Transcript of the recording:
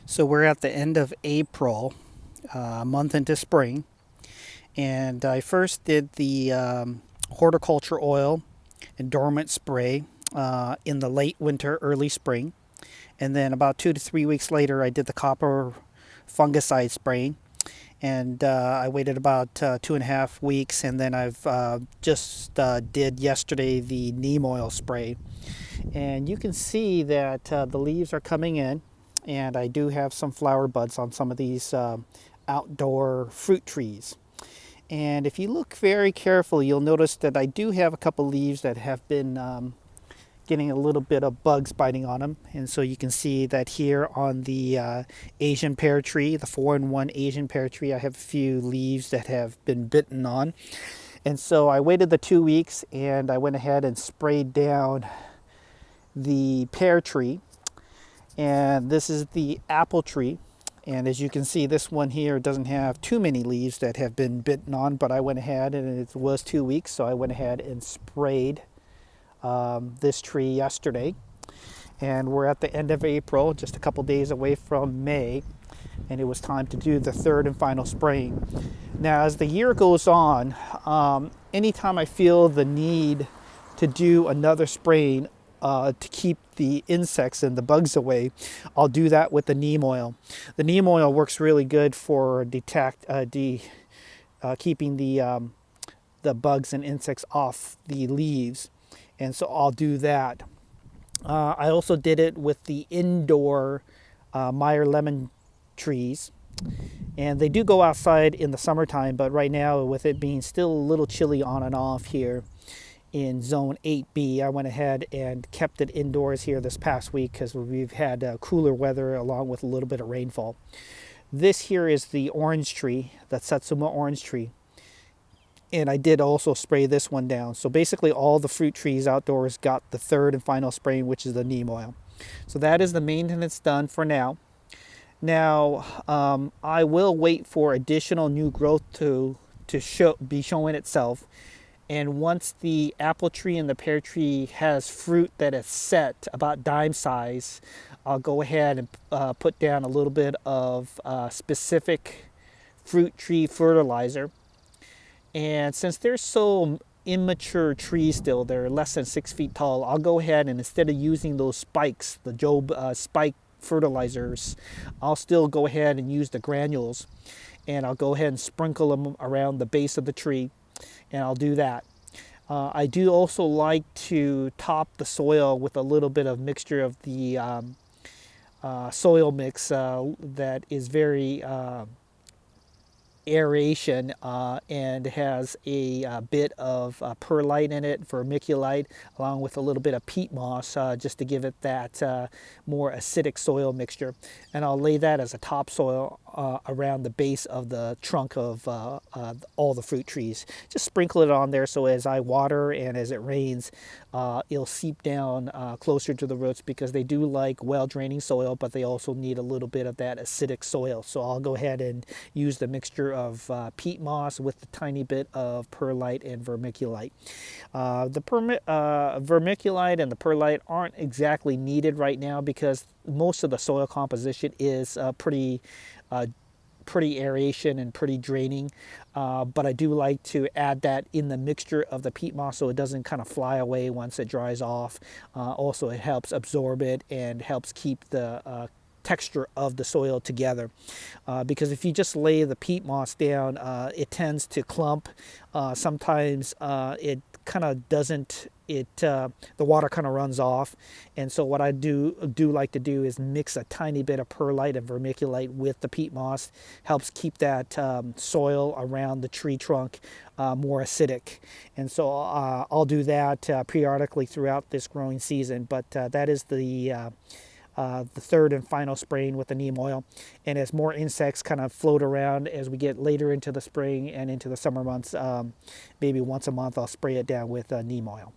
So we're at the end of April, a month into spring, and I first did the horticulture oil and dormant spray in the late winter, early spring. And then about 2 to 3 weeks later, I did the copper fungicide spraying. And I waited about 2.5 weeks, and then I've just did yesterday the neem oil spray. And you can see that the leaves are coming in, and I do have some flower buds on some of these outdoor fruit trees. And if you look very carefully, you'll notice that I do have a couple leaves that have been getting a little bit of bugs biting on them. And so you can see that here on the Asian pear tree, the 4-in-1 Asian pear tree, I have a few leaves that have been bitten on. And so I waited the 2 weeks and I went ahead and sprayed down the pear tree. And this is the apple tree. And as you can see, this one here doesn't have too many leaves that have been bitten on, but I went ahead, and it was 2 weeks, so I went ahead and sprayed this tree yesterday. And we're at the end of April, just a couple days away from May, and it was time to do the third and final spraying. Now, as the year goes on, anytime I feel the need to do another spraying to keep the insects and the bugs away, I'll do that with the neem oil. The neem oil works really good for keeping the bugs and insects off the leaves, and so I'll do that. I also did it with the indoor Meyer lemon trees, and they do go outside in the summertime, but right now, with it being still a little chilly on and off here in zone 8B, I went ahead and kept it indoors here this past week because we've had cooler weather along with a little bit of rainfall. This here is the orange tree, the Satsuma orange tree. And I did also spray this one down. So basically all the fruit trees outdoors got the third and final spraying, which is the neem oil. So that is the maintenance done for now. Now, I will wait for additional new growth to be showing itself. And once the apple tree and the pear tree has fruit that is set about dime size, I'll go ahead and put down a little bit of specific fruit tree fertilizer. And since they're so immature trees still, they're less than 6 feet tall, I'll go ahead and instead of using those spikes, the Job spike fertilizers, I'll still go ahead and use the granules, and I'll go ahead and sprinkle them around the base of the tree, and I'll do that. I do also like to top the soil with a little bit of mixture of the soil mix that is very aeration and has a bit of perlite in it, vermiculite, along with a little bit of peat moss just to give it that more acidic soil mixture. And I'll lay that as a topsoil around the base of the trunk of all the fruit trees. Just sprinkle it on there so as I water and as it rains, it'll seep down closer to the roots, because they do like well-draining soil, but they also need a little bit of that acidic soil. So I'll go ahead and use the mixture of peat moss with a tiny bit of perlite and vermiculite. The vermiculite and the perlite aren't exactly needed right now because most of the soil composition is pretty aeration and pretty draining, but I do like to add that in the mixture of the peat moss so it doesn't kind of fly away once it dries off. Also, it helps absorb it and helps keep the texture of the soil together, because if you just lay the peat moss down, it tends to clump. Sometimes it kind of doesn't, the water kind of runs off. And so what I do like to do is mix a tiny bit of perlite and vermiculite with the peat moss. Helps keep that soil around the tree trunk more acidic. And so I'll do that periodically throughout this growing season. But that is the third and final spraying with the neem oil. And as more insects kind of float around as we get later into the spring and into the summer months, maybe once a month I'll spray it down with neem oil.